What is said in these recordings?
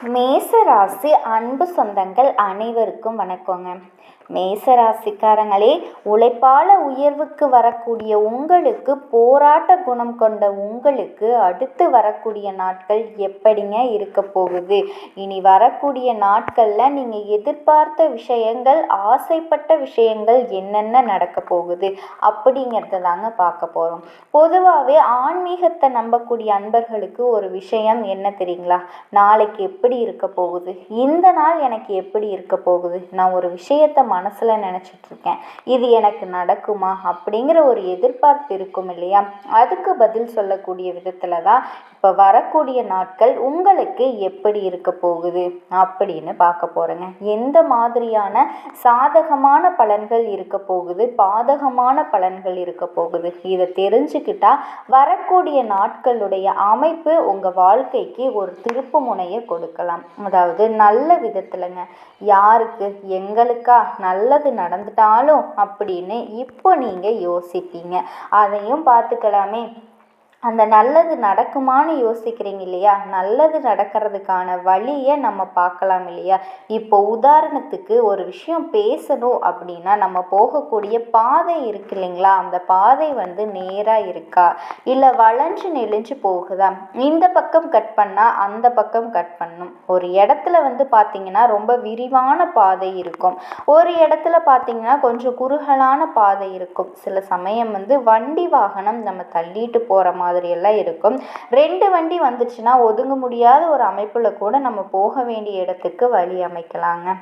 மேசராசி அன்பு சொந்தங்கள் அனைவருக்கும் வணக்கங்க. மேசராசிக்காரங்களே, உழைப்பால உயர்வுக்கு வரக்கூடிய உங்களுக்கு, போராட்ட குணம் கொண்ட உங்களுக்கு அடுத்து வரக்கூடிய நாட்கள் எப்படிங்க இருக்க போகுது? இனி வரக்கூடிய நாட்களில் நீங்கள் எதிர்பார்த்த விஷயங்கள், ஆசைப்பட்ட விஷயங்கள் என்னென்ன நடக்க போகுது அப்படிங்கிறத தாங்க பார்க்க போகிறோம். பொதுவாகவே ஆன்மீகத்தை நம்பக்கூடிய அன்பர்களுக்கு ஒரு விஷயம் என்ன தெரியுங்களா? நாளைக்கு எப்படி இருக்க போகுது, இந்த நாள் எனக்கு எப்படி இருக்க போகுது, நான் ஒரு விஷயத்தை மனசில் நினச்சிட்ருக்கேன், இது எனக்கு நடக்குமா அப்படிங்கிற ஒரு எதிர்பார்ப்பு இருக்கும் இல்லையா? அதுக்கு பதில் சொல்லக்கூடிய விதத்தில் தான் இப்போ வரக்கூடிய நாட்கள் உங்களுக்கு எப்படி இருக்க போகுது அப்படின்னு பார்க்க போகிறேங்க. எந்த மாதிரியான சாதகமான பலன்கள் இருக்க போகுது, பாதகமான பலன்கள் இருக்க போகுது, இதை தெரிஞ்சுக்கிட்டா வரக்கூடிய நாட்களுடைய அமைப்பு உங்கள் வாழ்க்கைக்கு ஒரு திருப்பு முனையை கொடுக்கலாம். அதாவது நல்ல விதத்துலங்க. யாருக்கு, எங்களுக்கா நல்லது நடந்துட்டாலும் அப்படின்னு இப்போ நீங்கள் யோசிப்பீங்க. அதையும் பார்த்துக்கலாமே. அந்த நல்லது நடக்குமான்னு யோசிக்கிறீங்க இல்லையா? நல்லது நடக்கிறதுக்கான வழியை நம்ம பார்க்கலாம் இல்லையா? இப்போ உதாரணத்துக்கு ஒரு விஷயம் பேசணும் அப்படின்னா நம்ம போகக்கூடிய பாதை இருக்கு இல்லைங்களா? அந்த பாதை நேராக இருக்கா, இல்லை வளைஞ்சு நெளிஞ்சு போகுதா? இந்த பக்கம் கட் பண்ணால் அந்த பக்கம் கட் பண்ணணும். ஒரு இடத்துல பார்த்தீங்கன்னா ரொம்ப விரிவான பாதை இருக்கும், ஒரு இடத்துல பார்த்தீங்கன்னா கொஞ்சம் குறுகலான பாதை இருக்கும். சில சமயம் வண்டி வாகனம் நம்ம தள்ளிட்டு போகிற மாதிரியெல்லாம் இருக்கும். 2 வண்டி வந்துச்சுன்னா ஒதுங்க முடியாத ஒரு அமைப்பில் கூட நம்ம போக வேண்டிய இடத்துக்கு வழி அமைக்கலாங்க.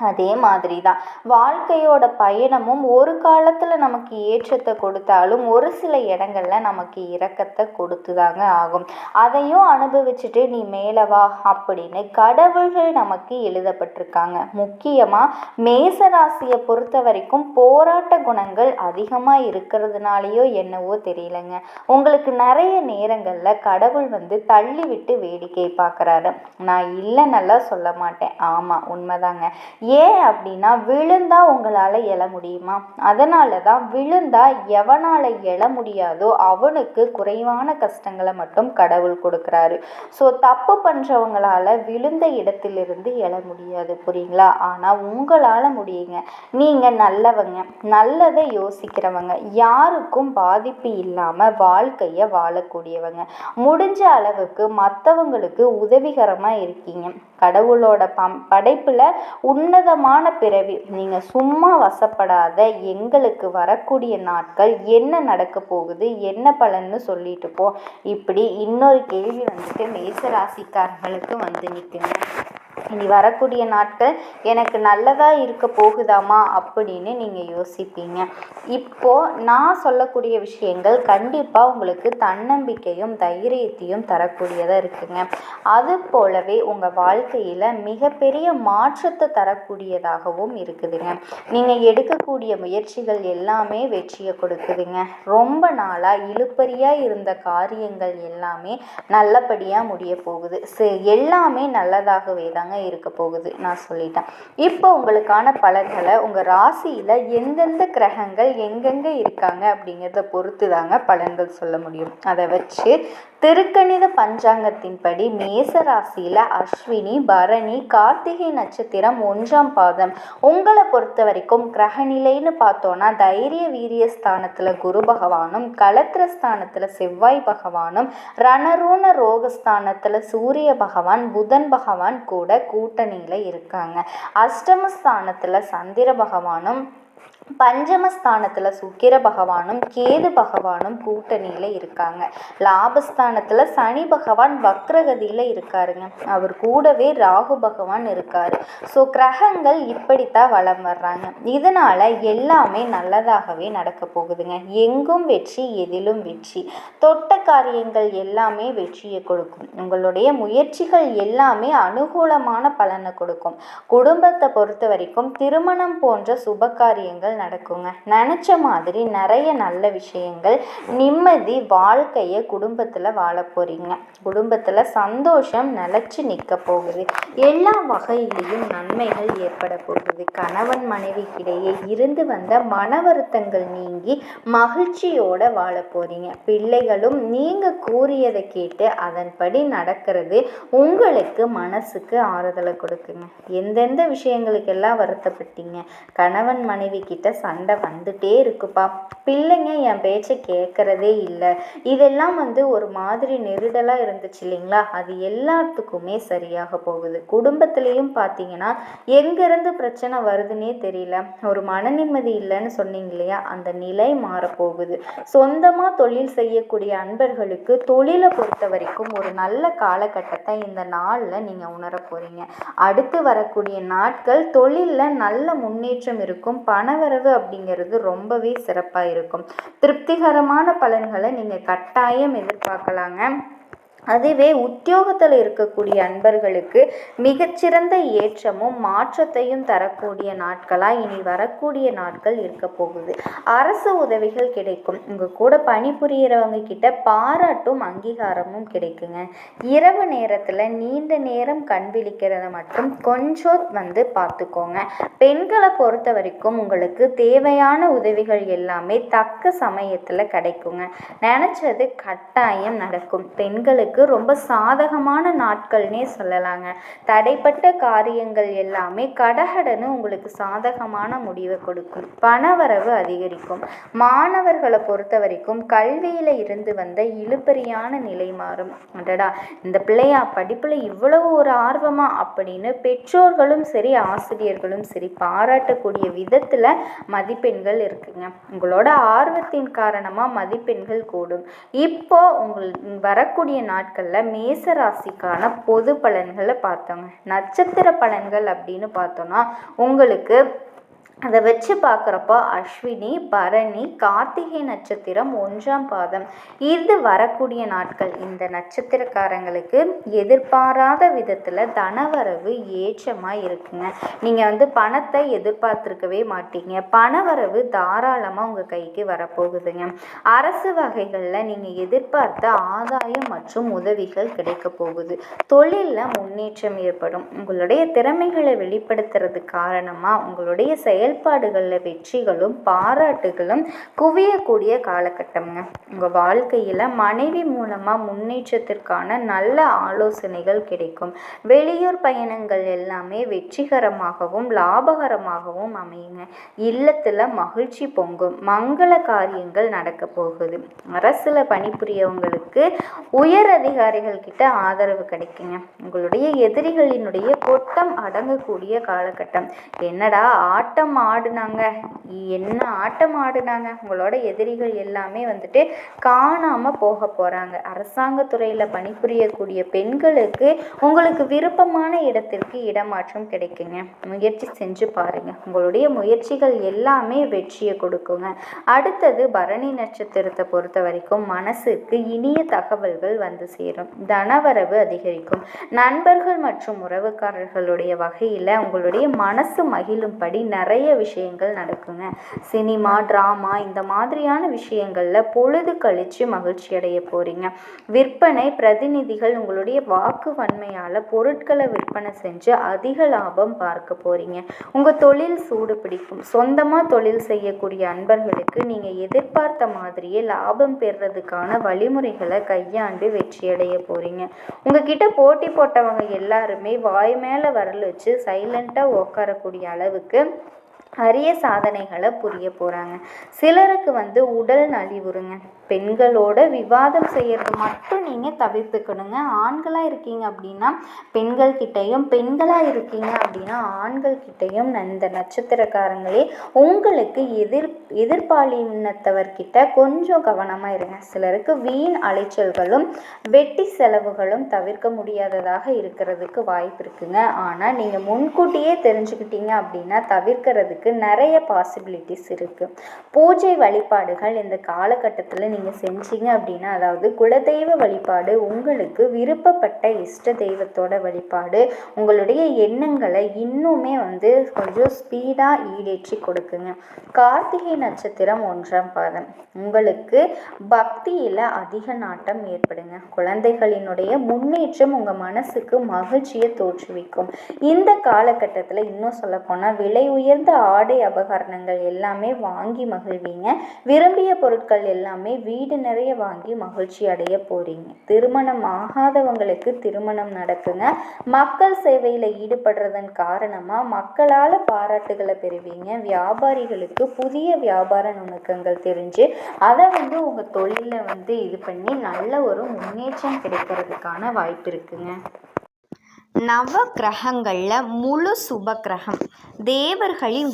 அதே மாதிரி தான் வாழ்க்கையோட பயணமும். ஒரு காலத்தில் நமக்கு ஏற்றத்தை கொடுத்தாலும் ஒரு சில இடங்களில் நமக்கு இரக்கத்தை கொடுத்து தாங்க ஆகும். அதையும் அனுபவிச்சுட்டு நீ மேலே வா அப்படின்னு கடவுள்கள் நமக்கு எழுதப்பட்டிருக்காங்க. முக்கியமாக மேசராசியை பொறுத்த வரைக்கும் போராட்ட குணங்கள் அதிகமாக இருக்கிறதுனாலையோ என்னவோ தெரியலங்க, உங்களுக்கு நிறைய நேரங்களில் கடவுள் தள்ளி விட்டு வேடிக்கை பார்க்குறாரு. நான் இல்லை நல்லா சொல்ல மாட்டேன், ஆமாம் உண்மைதாங்க. ஏன் அப்படின்னா, விழுந்தா உங்களால் எழ முடியுமா? அதனால தான் விழுந்தா எவனால் எழ முடியாதோ அவனுக்கு குறைவான கஷ்டங்களை மட்டும் கடவுள் கொடுக்குறாரு. ஸோ தப்பு பண்ணுறவங்களால விழுந்த இடத்திலிருந்து எழ முடியாது, புரியுங்களா? ஆனால் உங்களால் முடியுங்க. நீங்கள் நல்லவங்க, நல்லதை யோசிக்கிறவங்க, யாருக்கும் பாதிப்பு இல்லாமல் வாழ்க்கையை வாழக்கூடியவங்க. முடிஞ்ச அளவுக்கு மற்றவங்களுக்கு உதவிகரமாக இருக்கீங்க. கடவுளோட படைப்பில் உன்னதமான பிறவி. நீங்கள் சும்மா வசப்படாத. எங்களுக்கு வரக்கூடிய நாட்கள் என்ன நடக்க போகுது, என்ன பலன்னு சொல்லிட்டு போ. இப்படி இன்னொரு கேள்வி மேசராசிக்காரர்களுக்கு நிற்குங்க. இனி வரக்கூடிய நாட்கள் எனக்கு நல்லதாக இருக்க போகுதாமா அப்படின்னு நீங்கள் யோசிப்பீங்க. இப்போது நான் சொல்லக்கூடிய விஷயங்கள் கண்டிப்பாக உங்களுக்கு தன்னம்பிக்கையும் தைரியத்தையும் தரக்கூடியதாக இருக்குங்க. அது போலவே உங்கள் வாழ்க்கையில் மிகப்பெரிய மாற்றத்தை தரக்கூடியதாகவும் இருக்குதுங்க. நீங்கள் எடுக்கக்கூடிய முயற்சிகள் எல்லாமே வெற்றியை கொடுக்குதுங்க. ரொம்ப நாளாக இழுபறியாக இருந்த காரியங்கள் எல்லாமே நல்லபடியாக முடிய போகுது. எல்லாமே நல்லதாகவே தாங்க இருக்க போகுது. நான் சொல்லிட்டேன். இப்போ உங்களுக்கான பலன்களை உங்கள் ராசியில் எந்தெந்த கிரகங்கள் எங்கெங்கே இருக்காங்க அப்படிங்கிறத பொறுத்து தாங்க பலன்கள் சொல்ல முடியும். அதை வச்சு திருக்கணித பஞ்சாங்கத்தின்படி மேச ராசியில் அஸ்வினி, பரணி, கார்த்திகை நட்சத்திரம் 1ஆம் பாதம். உங்களை பொறுத்த வரைக்கும் கிரகநிலைன்னு பார்த்தோன்னா தைரிய வீரிய ஸ்தானத்தில் குரு பகவானும், களத்திர ஸ்தானத்தில் செவ்வாய் பகவானும், ரணரோண ரோகஸ்தானத்தில் சூரிய பகவான், புதன் பகவான் கூட கூட்டணியில் இருக்காங்க. அஷ்டமஸ்தானத்தில் சந்திர பகவானும், பஞ்சமஸ்தானத்தில் சுக்கிர பகவானும், கேது பகவானும் கூட்டணியில் இருக்காங்க. லாபஸ்தானத்தில் சனி பகவான் வக்ரகதியில் இருக்காருங்க. அவர் கூடவே ராகு பகவான் இருக்கார். ஸோ கிரகங்கள் இப்படித்தான் வலம் வர்றாங்க. இதனால் எல்லாமே நல்லதாகவே நடக்க போகுதுங்க. எங்கும் வெற்றி, எதிலும் வெற்றி. தொட்ட காரியங்கள் எல்லாமே வெற்றியை கொடுக்கும். உங்களுடைய முயற்சிகள் எல்லாமே அனுகூலமான பலனை கொடுக்கும். குடும்பத்தை பொறுத்த வரைக்கும் திருமணம் போன்ற சுப காரியங்கள் காரியங்கள் நடக்குங்க. நினச்ச மாதிரி நிறைய நல்ல விஷயங்கள், நிம்மதி வாழ்க்கையை குடும்பத்தில் வாழ போகிறீங்க. குடும்பத்தில் சந்தோஷம் நிலச்சி நிற்க போகுது. எல்லா வகையிலையும் நன்மைகள் ஏற்பட போகுது. கணவன் மனைவிக்கிடையே இருந்து வந்த மன வருத்தங்கள் நீங்கி மகிழ்ச்சியோடு வாழ போகிறீங்க. பிள்ளைகளும் நீங்கள் கூறியதை கேட்டு அதன்படி நடக்கிறது உங்களுக்கு மனசுக்கு ஆறுதலை கொடுக்குங்க. எந்தெந்த விஷயங்களுக்கெல்லாம் வருத்தப்பட்டீங்க, கணவன் மனைவி கிட்ட சண்டை வந்துட்டே இருக்குப்பா, பிள்ளைங்க என் பேச்சை கேட்கறதே இல்லை, இதெல்லாம் ஒரு மாதிரி நெருடலாக இருந்துச்சு இல்லைங்களா, அது எல்லாத்துக்குமே சரியாக போகுது. குடும்பத்திலையும் பார்த்தீங்கன்னா எங்கேருந்து பிரச்சனை வருதுன்னே தெரியல, ஒரு மன நிம்மதி இல்லைன்னு சொன்னீங்க இல்லையா, அந்த நிலை மாறப்போகுது. சொந்தமாக தொழில் செய்யக்கூடிய அன்பர்களுக்கு தொழிலை பொறுத்த வரைக்கும் ஒரு நல்ல காலகட்டத்தை இந்த நாளில் நீங்கள் உணர போகிறீங்க. அடுத்து வரக்கூடிய நாட்கள் தொழிலில் நல்ல முன்னேற்றம் இருக்கும். பணவரவு அப்படிங்கிறது ரொம்பவே சிறப்பாக இருக்கும். திருப்திகரமான பலன்களை நீங்கள் கட்டாயம் எதிர்பார்க்கலாங்க. அதுவே உத்தியோகத்தில் இருக்கக்கூடிய அன்பர்களுக்கு மிகச்சிறந்த ஏற்றமும் மாற்றத்தையும் தரக்கூடிய நாட்களாக இனி வரக்கூடிய நாட்கள் இருக்க போகுது. அரசு உதவிகள் கிடைக்கும். உங்கள் கூட பணிபுரியறவங்க கிட்ட பாராட்டும் அங்கீகாரமும் கிடைக்குங்க. இரவு நேரத்தில் நீண்ட நேரம் கண் விழிக்கிறத மட்டும் கொஞ்சம் பார்த்துக்கோங்க. பெண்களை பொறுத்த வரைக்கும் உங்களுக்கு தேவையான உதவிகள் எல்லாமே தக்க சமயத்தில் கிடைக்குங்க. நினச்சது கட்டாயம் நடக்கும். பெண்களுக்கு ரொம்ப சாதகமான நாட்கள்னே சொல்லலாங்க. தடைப்பட்ட காரியங்கள் எல்லாமே கடகடன்னு உங்களுக்கு சாதகமான முடிவை கொடுக்கும். பணவரவு அதிகரிக்கும். மாணவர்களை பொறுத்த வரைக்கும் கல்வியில் இருந்து வந்த இழுபறியான நிலை மாறும். அடடா, இந்த பிள்ளையா படிப்பில் இவ்வளவு ஒரு ஆர்வமா அப்படின்னு பெற்றோர்களும் சரி ஆசிரியர்களும் சரி பாராட்டக்கூடிய விதத்தில் மதிப்பெண்கள் இருக்குங்க. உங்களோட ஆர்வத்தின் காரணமாக மதிப்பெண்கள் கூடும். இப்போ வரக்கூடிய நாட்களில் மேச ராசிக்கான பொது பலன்களை பார்த்தோங்க. நட்சத்திர பலன்கள் அப்படின்னு பார்த்தோன்னா உங்களுக்கு அதை வச்சு பார்க்குறப்போ அஸ்வினி, பரணி, கார்த்திகை நட்சத்திரம் 1ஆம் பாதம் இது வரக்கூடிய நாட்கள். இந்த நட்சத்திரக்காரங்களுக்கு எதிர்பாராத விதத்தில் தனவரவு ஏற்றமாக இருக்குங்க. நீங்கள் பணத்தை எதிர்பார்த்துருக்கவே மாட்டீங்க. பணவரவு தாராளமாக உங்கள் கைக்கு வரப்போகுதுங்க. அரசு வகைகளில் நீங்கள் எதிர்பார்த்த ஆதாயம் மற்றும் உதவிகள் கிடைக்க போகுது. தொழிலில் முன்னேற்றம் ஏற்படும். உங்களுடைய திறமைகளை வெளிப்படுத்துறது காரணமாக உங்களுடைய செயல்பாடுகளில் வெற்றிகளும் பாராட்டுகளும் குவியக்கூடிய காலகட்டம்ங்க. உங்கள் வாழ்க்கையில் மனைவி மூலமாக முன்னேற்றத்திற்கான நல்ல ஆலோசனைகள் கிடைக்கும். வெளியூர் பயணங்கள் எல்லாமே வெற்றிகரமாகவும் லாபகரமாகவும் அமையுங்க. இல்லத்தில் மகிழ்ச்சி பொங்கும். மங்கள காரியங்கள் நடக்க போகுது. அரசில் பணிபுரியவங்களுக்கு உயர் அதிகாரிகள் கிட்ட ஆதரவு கிடைக்குங்க. உங்களுடைய எதிரிகளினுடைய கொட்டம் அடங்கக்கூடிய காலகட்டம். என்னடா ஆட்டம் ஆடுனாங்க, என்ன ஆட்டம் ஆடுனாங்க, உங்களோட எதிரிகள் எல்லாமே காணாமல் போக போகிறாங்க. அரசாங்கத்துறையில் பணிபுரியக்கூடிய பெண்களுக்கு உங்களுக்கு விருப்பமான இடத்திற்கு இடமாற்றம் கிடைக்குங்க. முயற்சி செஞ்சு பாருங்க. உங்களுடைய முயற்சிகள் எல்லாமே வெற்றியை கொடுக்குங்க. அடுத்தது பரணி நட்சத்திரத்தை பொறுத்த வரைக்கும் மனசுக்கு இனிய தகவல்கள் சேரும். தனவரவு அதிகரிக்கும். நண்பர்கள் மற்றும் உறவுக்காரர்களுடைய வகையில் உங்களுடைய மனசு மகிழும்படி நிறைய விஷயங்கள் நடக்குங்க. சினிமா, டிராமா இந்த மாதிரியான விஷயங்களில் பொழுது கழித்து மகிழ்ச்சி அடைய போகிறீங்க. விற்பனை பிரதிநிதிகள் உங்களுடைய வாக்கு வன்மையால் பொருட்களை விற்பனை செஞ்சு அதிக லாபம் பார்க்க போகிறீங்க. உங்கள் தொழில் சூடு பிடிக்கும். சொந்தமாக தொழில் செய்யக்கூடிய அன்பர்களுக்கு நீங்கள் எதிர்பார்த்த மாதிரியே லாபம் பெறுறதுக்கான வழிமுறைகளை கையாண்டு வெற்றியடைய போகிறீங்க. உங்ககிட்ட போட்டி போட்டவங்க எல்லாருமே வாய் மேலே வரல் வச்சு சைலண்ட்டாக உட்காரக்கூடிய அளவுக்கு அரிய சாதனைகளை புரிய போகிறாங்க. சிலருக்கு உடல் நலிவுறுங்க. பெண்களோட விவாதம் செய்கிறது மட்டும் நீங்கள் தவிர்த்துக்கணுங்க. ஆண்களாக இருக்கீங்க அப்படின்னா பெண்கள்கிட்டையும், பெண்களாக இருக்கீங்க அப்படின்னா ஆண்கள்கிட்டையும் இந்த நட்சத்திரக்காரங்களே உங்களுக்கு எதிர்பாலினத்தவர்கிட்ட கொஞ்சம் கவனமாக இருங்க. சிலருக்கு வீண் அலைச்சல்களும் வெட்டி செலவுகளும் தவிர்க்க முடியாததாக இருக்கிறதுக்கு வாய்ப்பு இருக்குங்க. ஆனால் நீங்கள் முன்கூட்டியே தெரிஞ்சுக்கிட்டீங்க அப்படின்னா தவிர்க்கிறதுக்கு உங்களுக்கு நிறைய பாசிபிலிட்டிஸ் இருக்குது. பூஜை வழிபாடுகள் இந்த காலகட்டத்தில் நீங்கள் செஞ்சீங்க அப்படின்னா, அதாவது குலதெய்வ வழிபாடு, உங்களுக்கு விருப்பப்பட்ட இஷ்ட தெய்வத்தோட வழிபாடு உங்களுடைய எண்ணங்களை இன்னுமே கொஞ்சம் ஸ்பீடாக ஈடேற்றி கொடுக்குங்க. கார்த்திகை நட்சத்திரம் 1ஆம் பாதம் உங்களுக்கு பக்தியில் அதிக நாட்டம் ஏற்படுங்க. குழந்தைகளினுடைய முன்னேற்றம் உங்கள் மனசுக்கு மகிழ்ச்சியை தோற்றுவிக்கும். இந்த காலகட்டத்தில் இன்னும் சொல்லப்போனால் விலை உயர்ந்த ஆடை அபகரணங்கள் எல்லாமே வாங்கி மகிழ்வீங்க. விரும்பிய பொருட்கள் எல்லாமே வீடு நிறைய வாங்கி மகிழ்ச்சி அடைய போறீங்க. திருமணம் ஆகாதவங்களுக்கு திருமணம் நடக்குங்க. மக்கள் சேவையில் ஈடுபடுறதன் காரணமாக மக்களால் பாராட்டுகளை பெறுவீங்க. வியாபாரிகளுக்கு புதிய வியாபார நுணுக்கங்கள் தெரிஞ்சு அதை உங்கள் தொழிலில் இது பண்ணி நல்ல ஒரு முன்னேற்றம் கிடைக்கிறதுக்கான வாய்ப்பு இருக்குங்க. நவ கிரகங்களில் முழு சுப கிரகம் தேவர்களின்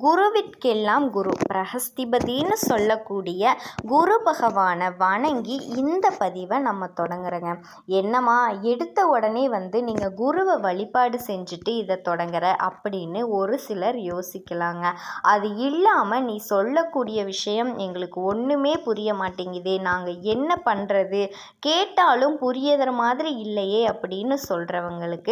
குருவிற்கெல்லாம் குரு பிரகஸ்திபதினு சொல்லக்கூடிய குரு பகவானை வணங்கி இந்த பதிவை நம்ம தொடங்குறோங்க. என்னம்மா எடுத்த உடனே நீங்கள் குருவை வழிபாடு செஞ்சுட்டு இதை தொடங்குற அப்படின்னு ஒரு சிலர் யோசிக்கலாங்க. அது இல்லாமல் நீ சொல்லக்கூடிய விஷயம் எங்களுக்கு ஒன்றுமே புரிய மாட்டேங்குதே, நாங்கள் என்ன பண்ணுறது, கேட்டாலும் புரியற மாதிரி இல்லையே அப்படின்னு சொல்கிறவங்களுக்கு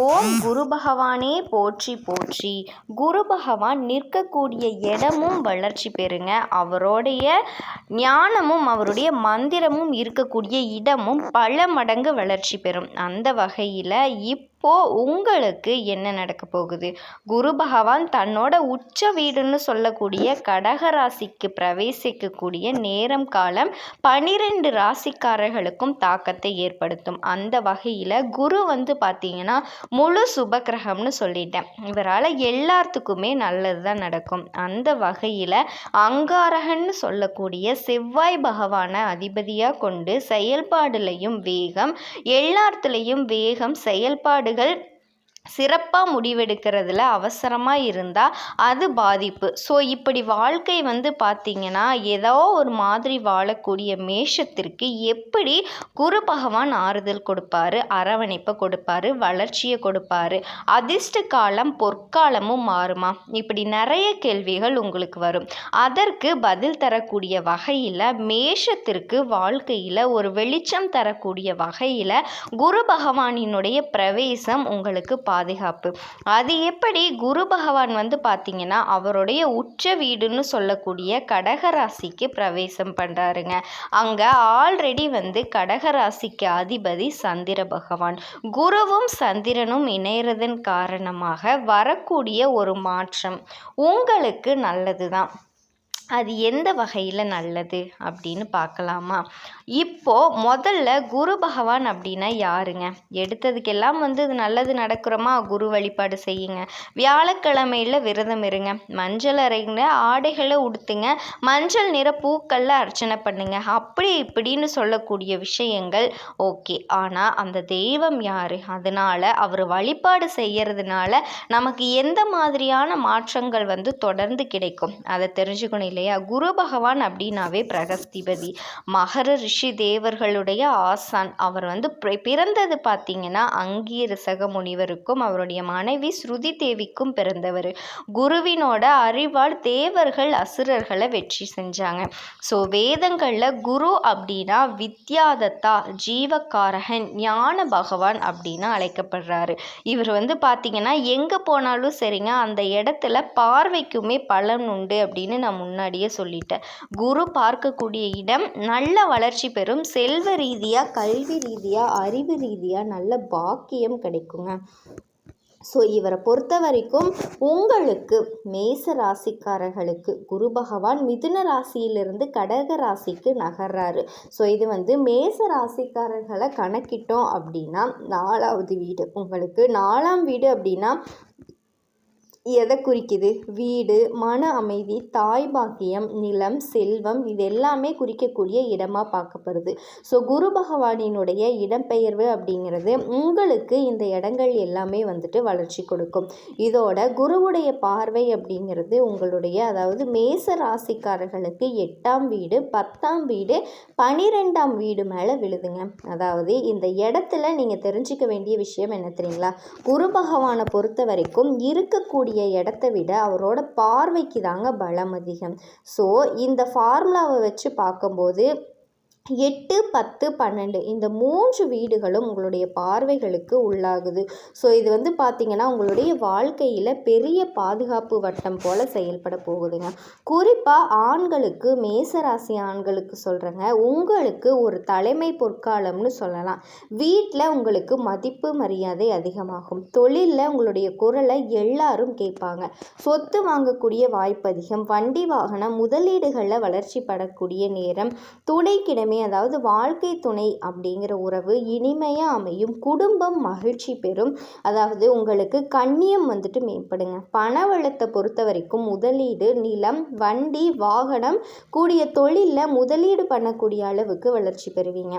ஓம் குரு பகவானே போற்றி போற்றி. குரு பகவான் நிற்கக்கூடிய இடமும் வளர்ச்சி பெறுங்க. அவருடைய ஞானமும் அவருடைய மந்திரமும் இருக்கக்கூடிய இடமும் பல மடங்கு வளர்ச்சி பெறும். அந்த வகையில் உங்களுக்கு என்ன நடக்க போகுது? குரு பகவான் தன்னோட உச்ச வீடுன்னு சொல்லக்கூடிய கடகராசிக்கு பிரவேசிக்கக்கூடிய நேரம் காலம் 12 ராசிக்காரர்களுக்கும் தாக்கத்தை ஏற்படுத்தும். அந்த வகையில் குரு பார்த்தீங்கன்னா முழு சுபக்கிரகம்னு சொல்லிட்டேன். இவரால் எல்லாத்துக்குமே நல்லது தான் நடக்கும். அந்த வகையில் அங்காரகன்னு சொல்லக்கூடிய செவ்வாய் பகவானை அதிபதியாக கொண்டு செயல்பாடுலையும் வேகம், எல்லாத்துலேயும் வேகம், செயல்பாடுகள் சிறப்பாக முடிவெடுக்கிறதுல அவசரமாக இருந்தால் அது பாதிப்பு. ஸோ இப்படி வாழ்க்கை பார்த்திங்கன்னா ஏதோ ஒரு மாதிரி வாழக்கூடிய மேஷத்திற்கு எப்படி குரு பகவான் ஆறுதல் கொடுப்பாரு, அரவணைப்பை கொடுப்பாரு, வளர்ச்சியை கொடுப்பாரு, அதிர்ஷ்ட காலம் பொற்காலமும் மாறுமா, இப்படி நிறைய கேள்விகள் உங்களுக்கு வரும். அதற்கு பதில் தரக்கூடிய வகையில் மேஷத்திற்கு வாழ்க்கையில் ஒரு வெளிச்சம் தரக்கூடிய வகையில் குரு பகவானினுடைய பிரவேசம் உங்களுக்கு பாதுகாப்பு. அது எப்படி? குரு பகவான் பார்த்தீங்கன்னா அவருடைய உச்ச வீடுன்னு சொல்லக்கூடிய கடகராசிக்கு பிரவேசம் பண்ணுறாருங்க. அங்கே ஆல்ரெடி கடகராசிக்கு அதிபதி சந்திர பகவான். குருவும் சந்திரனும் இணையறதன் காரணமாக வரக்கூடிய ஒரு மாற்றம் உங்களுக்கு நல்லது தான். அது எந்த வகையில் நல்லது அப்படின்னு பார்க்கலாமா? முதல்ல குரு பகவான் அப்படின்னா யாருங்க? எடுத்ததுக்கெல்லாம் இது நல்லது நடக்கிறோமா? குரு வழிபாடு செய்யுங்க. வியாழக்கிழமையில் விரதம் இருங்க. மஞ்சள் அரைங்க ஆடைகளை உடுத்துங்க. மஞ்சள் நிற பூக்களில் அர்ச்சனை பண்ணுங்க. அப்படி இப்படின்னு சொல்லக்கூடிய விஷயங்கள் ஓகே. ஆனால் அந்த தெய்வம் யார்? அதனால் அவர் வழிபாடு செய்யறதுனால நமக்கு எந்த மாதிரியான மாற்றங்கள் தொடர்ந்து கிடைக்கும் அதை தெரிஞ்சுக்கணும் இல்லையா? குரு பகவான் அப்படின்னாவே பிரகஸ்திபதி, மகர ரிஷி தேவர்களுடைய ஆசான். அவர் பிறந்தது பார்த்தீங்கன்னா அங்கீரசக முனிவருக்கும் அவருடைய மனைவி ஸ்ருதி தேவிக்கும் பிறந்தவர். குருவினோட அறிவால் தேவர்கள் அசுரர்களை வெற்றி செஞ்சாங்க. ஸோ வேதங்களில் குரு அப்படின்னா வித்யாதத்தா, ஜீவகாரகன், ஞான பகவான் அப்படின்னு அழைக்கப்படுறாரு. இவர் பார்த்தீங்கன்னா எங்கே போனாலும் சரிங்க, அந்த இடத்துல பார்வைக்குமே பலன் உண்டு அப்படின்னு நான் முன்னாடியே சொல்லிட்டேன். குரு பார்க்கக்கூடிய இடம் நல்ல வளர்ச்சி பெறும். செல்வ ரீதியாக, கல்வி ரீதியாக, அறிவு ரீதியாக நல்ல பாக்கியம் கிடைக்குங்க. ஸோ இவரை பொறுத்த வரைக்கும் உங்களுக்கு மேச ராசிக்காரர்களுக்கு குரு பகவான் மிதுன ராசியிலிருந்து கடக ராசிக்கு நகர்றாரு. ஸோ இது மேச ராசிக்காரர்களை கணக்கிட்டோம் அப்படின்னா 4வது வீடு. உங்களுக்கு 4ஆம் வீடு அப்படின்னா எதை குறிக்குது? வீடு, மன அமைதி, தாய் பாக்கியம், நிலம், செல்வம், இது எல்லாமே குறிக்கக்கூடிய இடமாக பார்க்கப்படுது. ஸோ குரு பகவானினுடைய இடம்பெயர்வு அப்படிங்கிறது உங்களுக்கு இந்த இடங்கள் எல்லாமே வளர்ச்சி கொடுக்கும். இதோட குருவுடைய பார்வை அப்படிங்கிறது உங்களுடைய, அதாவது மேச ராசிக்காரர்களுக்கு 8ஆம் வீடு, 10ஆம் வீடு, 12ஆம் வீடு மேலே விழுதுங்க. அதாவது இந்த இடத்துல நீங்கள் தெரிஞ்சிக்க வேண்டிய விஷயம் என்ன தெரியுங்களா? குரு பகவானை பொறுத்த வரைக்கும் இருக்கக்கூடிய இருக்கக்கூடிய இடத்த விட அவரோட பார்வைக்கு தாங்க பலம் அதிகம். ஸோ இந்த ஃபார்முலாவை வச்சு பார்க்கும்போது 8, 10, 12 இந்த 3 வீடுகளும் உங்களுடைய பார்வைகளுக்கு உள்ளாகுது. ஸோ இது வந்து பார்த்திங்கன்னா உங்களுடைய வாழ்க்கையில் பெரிய பாதுகாப்பு வட்டம் போல் செயல்பட போகுதுங்க. குறிப்பாக ஆண்களுக்கு, மேசராசி ஆண்களுக்கு சொல்கிறேங்க, உங்களுக்கு ஒரு தலைமை பொற்காலம்னு சொல்லலாம். வீட்டில் உங்களுக்கு மதிப்பு மரியாதை அதிகமாகும். தொழிலில் உங்களுடைய குரலை எல்லாரும் கேட்பாங்க. சொத்து வாங்கக்கூடிய வாய்ப்பு அதிகம். வண்டி வாகனம் முதலீடுகளில் வளர்ச்சி படக்கூடிய நேரம். துணைக்கிடமே அதாவது வாழ்க்கை துணை அப்படிங்கிற உறவு இனிமையாக அமையும். குடும்பம் மகிழ்ச்சி பெறும். அதாவது உங்களுக்கு கண்ணியம் வந்துட்டு மேம்படுங்க. பண வளத்தை பொறுத்த வரைக்கும் முதலீடு, நிலம், வண்டி, வாகனம் கூடிய தொழிலில் முதலீடு பண்ணக்கூடிய அளவுக்கு வளர்ச்சி பெறுவீங்க.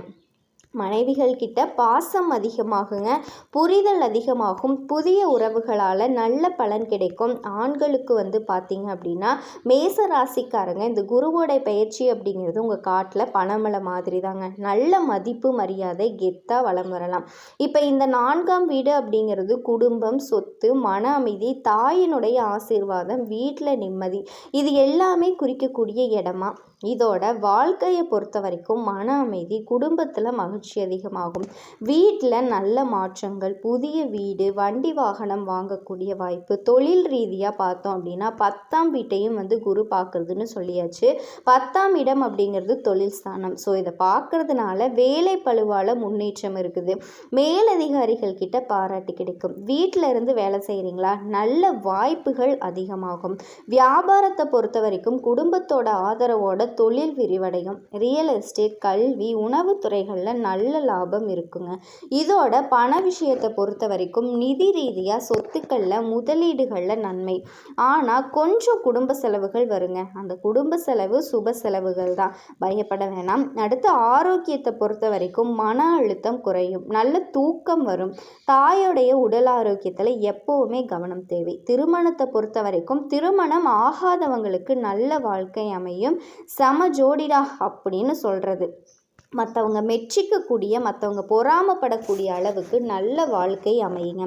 மனைவிகள் கிட்ட பாசம் அதிகமாகுங்க, புரிதல் அதிகமாகும். புதிய உறவுகளால் நல்ல பலன் கிடைக்கும். ஆண்களுக்கு வந்து பார்த்திங்க அப்படின்னா மேச ராசிக்காரங்க இந்த குருவோட பயிற்சி அப்படிங்கிறது உங்கள் காட்டில் பணமலை மாதிரி தாங்க. நல்ல மதிப்பு மரியாதை கெத்தாக வளம் வரலாம். இப்போ இந்த 4ஆம் வீடு அப்படிங்கிறது குடும்பம், சொத்து, மன அமைதி, தாயினுடைய ஆசீர்வாதம், வீட்டில் நிம்மதி, இது எல்லாமே குறிக்கக்கூடிய இடமா. இதோட வாழ்க்கையை பொறுத்த வரைக்கும் மன அமைதி, குடும்பத்தில் மகிழ்ச்சி அதிகமாகும். வீட்டில் நல்ல மாற்றங்கள், புதிய வீடு, வண்டி வாகனம் வாங்கக்கூடிய வாய்ப்பு. தொழில் ரீதியாக பார்த்தோம் அப்படின்னா 10ஆம் வீட்டையும் வந்து குரு பார்க்குறதுன்னு சொல்லியாச்சு. 10ஆம் இடம் அப்படிங்கிறது தொழில் ஸ்தானம். ஸோ இதை பார்க்கறதுனால வேலை பளுவால் முன்னேற்றம் இருக்குது. மேலதிகாரிகள் கிட்ட பாராட்டு கிடைக்கும். வீட்டில் இருந்து வேலை செய்கிறீங்களா, நல்ல வாய்ப்புகள் அதிகமாகும். வியாபாரத்தை பொறுத்த வரைக்கும் குடும்பத்தோட ஆதரவோட தொழில் விரிவடையும். ரியல் எஸ்டேட், கல்வி, உணவு துறைகளில் நல்ல லாபம் இருக்குங்க. இதோட பண விஷயத்தை பொறுத்த வரைக்கும் நிதி ரீதியாக சொத்துக்களில் முதலீடுகளில் நன்மை. ஆனால் கொஞ்சம் குடும்ப செலவுகள் வருங்க. அந்த குடும்ப செலவு சுப செலவுகள் தான், பயப்பட வேணாம். அடுத்து ஆரோக்கியத்தை பொறுத்த வரைக்கும் மன அழுத்தம் குறையும், நல்ல தூக்கம் வரும். தாயோடைய உடல் ஆரோக்கியத்தில் எப்போவுமே கவனம் தேவை. திருமணத்தை பொறுத்த வரைக்கும் திருமணம் ஆகாதவங்களுக்கு நல்ல வாழ்க்கை அமையும். சம ஜோடிடா அப்படின்னு சொல்கிறது. மற்றவங்க மெச்சிக்கக்கூடிய, மற்றவங்க பொறாமப்படக்கூடிய அளவுக்கு நல்ல வாழ்க்கை அமையுங்க.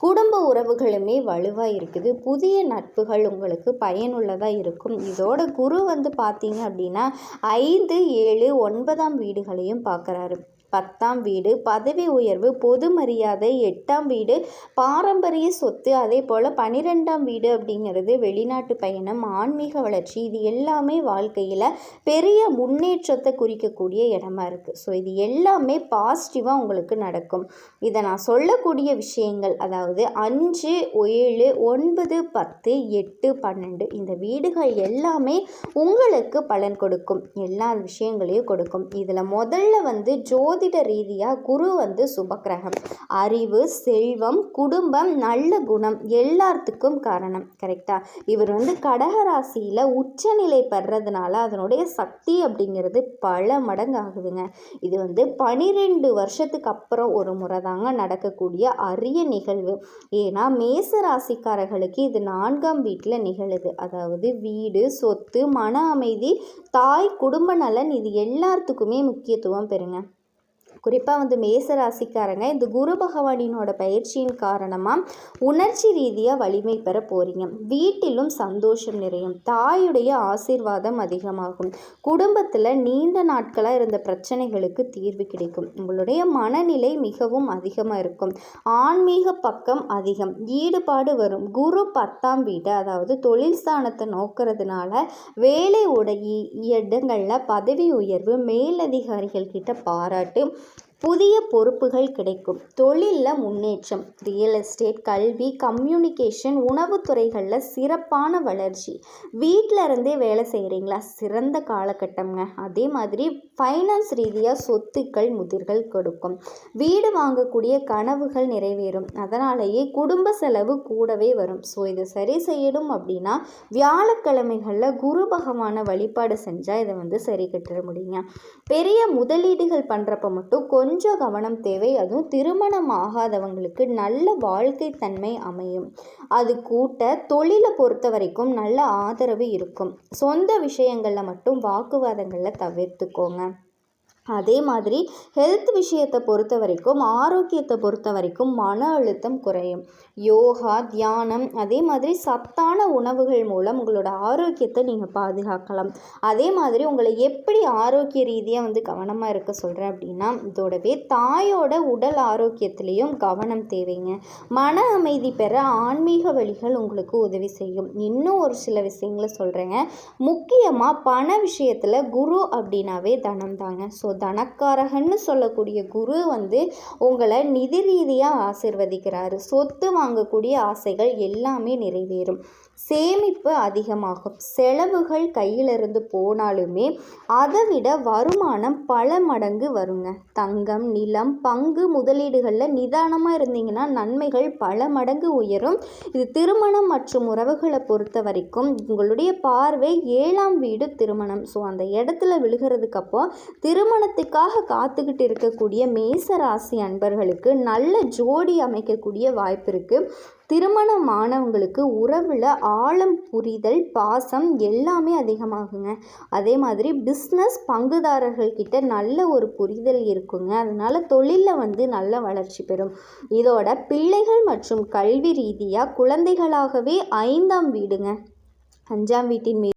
குடும்ப உறவுகளுமே வலுவாக இருக்குது. புதிய நட்புகள் உங்களுக்கு பயனுள்ளதாக இருக்கும். இதோட குரு வந்து பார்த்தீங்க அப்படின்னா 5, 7, 9ஆம் வீடுகளையும் பார்க்குறாரு. 10ஆம் வீடு பதவி உயர்வு, பொது மரியாதை. 8ஆம் வீடு பாரம்பரிய சொத்து. அதே போல் 12ஆம் வீடு அப்படிங்கிறது வெளிநாட்டு பயணம், ஆன்மீக வளர்ச்சி. இது எல்லாமே வாழ்க்கையில் பெரிய முன்னேற்றத்தை குறிக்கக்கூடிய இடமா இருக்குது. ஸோ இது எல்லாமே பாசிட்டிவாக உங்களுக்கு நடக்கும். இதை நான் சொல்லக்கூடிய விஷயங்கள், அதாவது 5, 7, 9, 10, 8, 12 இந்த வீடுகள் எல்லாமே உங்களுக்கு பலன் கொடுக்கும். எல்லா விஷயங்களையும் கொடுக்கும். இதில் முதல்ல வந்து ஜோதிட ரீதியாக குரு வந்து சுபக்கிரகம். அறிவு, செல்வம், குடும்பம், நல்ல குணம் எல்லாத்துக்கும் காரணம். கரெக்டா? இவர் வந்து கடகராசியில் உச்சநிலை பெறதுனால அதனுடைய சக்தி அப்படிங்கிறது பல மடங்கு ஆகுதுங்க. இது வந்து 12 வருஷத்துக்கு அப்புறம் ஒரு முறை தாங்க நடக்கக்கூடிய அரிய நிகழ்வு. ஏன்னா மேச ராசிக்காரர்களுக்கு இது 4ஆம் வீட்டில் நிகழுது. அதாவது வீடு, சொத்து, மன அமைதி, தாய், குடும்ப நலன், இது எல்லாத்துக்குமே முக்கியத்துவம் பெறுங்க. குறிப்பாக வந்து மேச ராசிக்காரங்க இந்த குரு பகவானினோட பயிற்சியின் காரணமாக உணர்ச்சி ரீதியாக வலிமை பெற போகிறீங்க. வீட்டிலும் சந்தோஷம் நிறையும். தாயுடைய ஆசீர்வாதம் அதிகமாகும். குடும்பத்தில் நீண்ட நாட்களாக இருந்த பிரச்சனைகளுக்கு தீர்வு கிடைக்கும். உங்களுடைய மனநிலை மிகவும் அதிகமாக இருக்கும். ஆன்மீக பக்கம் அதிகம் ஈடுபாடு வரும். குரு 10ஆம் வீடு அதாவது தொழில் ஸ்தானத்தை நோக்கிறதுனால வேலை இடங்களில் பதவி உயர்வு, மேலதிகாரிகள் கிட்ட பாராட்டு, புதிய பொறுப்புகள் கிடைக்கும். தொழிலில் முன்னேற்றம். ரியல் எஸ்டேட், கல்வி, கம்யூனிகேஷன், உணவு துறைகளில் சிறப்பான வளர்ச்சி. வீட்டில் இருந்தே வேலை செய்கிறீங்களா, சிறந்த காலகட்டம்ங்க. அதே மாதிரி ஃபைனான்ஸ் ரீதியாக சொத்துக்கள் முதிர்கள் கொடுக்கும். வீடு வாங்கக்கூடிய கனவுகள் நிறைவேறும். அதனாலேயே குடும்ப செலவு கூடவே வரும். ஸோ இதை சரி செய்யணும் அப்படின்னா வியாழக்கிழமைகளில் குரு பகவானை வழிபாடு செஞ்சால் இதை வந்து சரி கட்டிட முடியுங்க. பெரிய முதலீடுகள் பண்ணுறப்ப மட்டும் கொஞ்சம் கவனம் தேவை. அதுவும் திருமணம் ஆகாதவங்களுக்கு நல்ல வாழ்க்கை தன்மை அமையும். அது கூட்ட தொழிலை பொறுத்த வரைக்கும் நல்ல ஆதரவு இருக்கும். சொந்த விஷயங்களில் மட்டும் வாக்குவாதங்களில் தவிர்த்துக்கோங்க. அதே மாதிரி ஹெல்த் விஷயத்தை பொறுத்த வரைக்கும், ஆரோக்கியத்தை பொறுத்த வரைக்கும் மன அழுத்தம் குறையும். யோகா, தியானம், அதே மாதிரி சத்தான உணவுகள் மூலம் உங்களோட ஆரோக்கியத்தை நீங்கள் பாதுகாக்கலாம். அதே மாதிரி உங்களை எப்படி ஆரோக்கிய ரீதியாக கவனமாக இருக்க சொல்கிறேன் அப்படின்னா, இதோடவே தாயோட உடல் ஆரோக்கியத்திலையும் கவனம் தேவைங்க. மன அமைதி பெற ஆன்மீக வழிகள் உங்களுக்கு உதவி செய்யும். இன்னும் ஒரு சில விஷயங்களை சொல்கிறேங்க. முக்கியமாக பண விஷயத்தில் குரு அப்படின்னாவே தனம் தாங்க. ஸோ தனக்காரகன்னு சொல்லக்கூடிய குரு உங்களை நிதி ரீதியாக ஆசிர்வதிக்கிறாரு. சொத்து வாங்கக்கூடிய ஆசைகள் எல்லாமே நிறைவேறும். சேமிப்பு அதிகமாகும். செலவுகள் கையிலிருந்து போனாலுமே அதை விட வருமானம் பல மடங்கு வருங்க. தங்கம், நிலம், பங்கு முதலீடுகளில் நிதானமாக இருந்தீங்கன்னா நன்மைகள் பல மடங்கு உயரும். இது திருமணம் மற்றும் உறவுகளை பொறுத்த வரைக்கும் உங்களுடைய பார்வை 7ஆம் வீடு திருமணம். ஸோ அந்த இடத்துல விழுகிறதுக்கு அப்போ திருமணத்துக்காக காத்துக்கிட்டு இருக்கக்கூடிய மேச ராசி அன்பர்களுக்கு நல்ல ஜோடி அமைக்கக்கூடிய வாய்ப்பு இருக்குது. திருமணமானவங்களுக்கு உறவில் ஆழம், புரிதல், பாசம் எல்லாமே அதிகமாகுங்க. அதே மாதிரி பிஸ்னஸ் பங்குதாரர்கள்கிட்ட நல்ல ஒரு புரிதல் இருக்குங்க. அதனால் தொழிலில் நல்ல வளர்ச்சி பெறும். இதோட பிள்ளைகள் மற்றும் கல்வி ரீதியாக குழந்தைகளாகவே 5ஆம் வீடுங்க, 5ஆம் வீட்டின்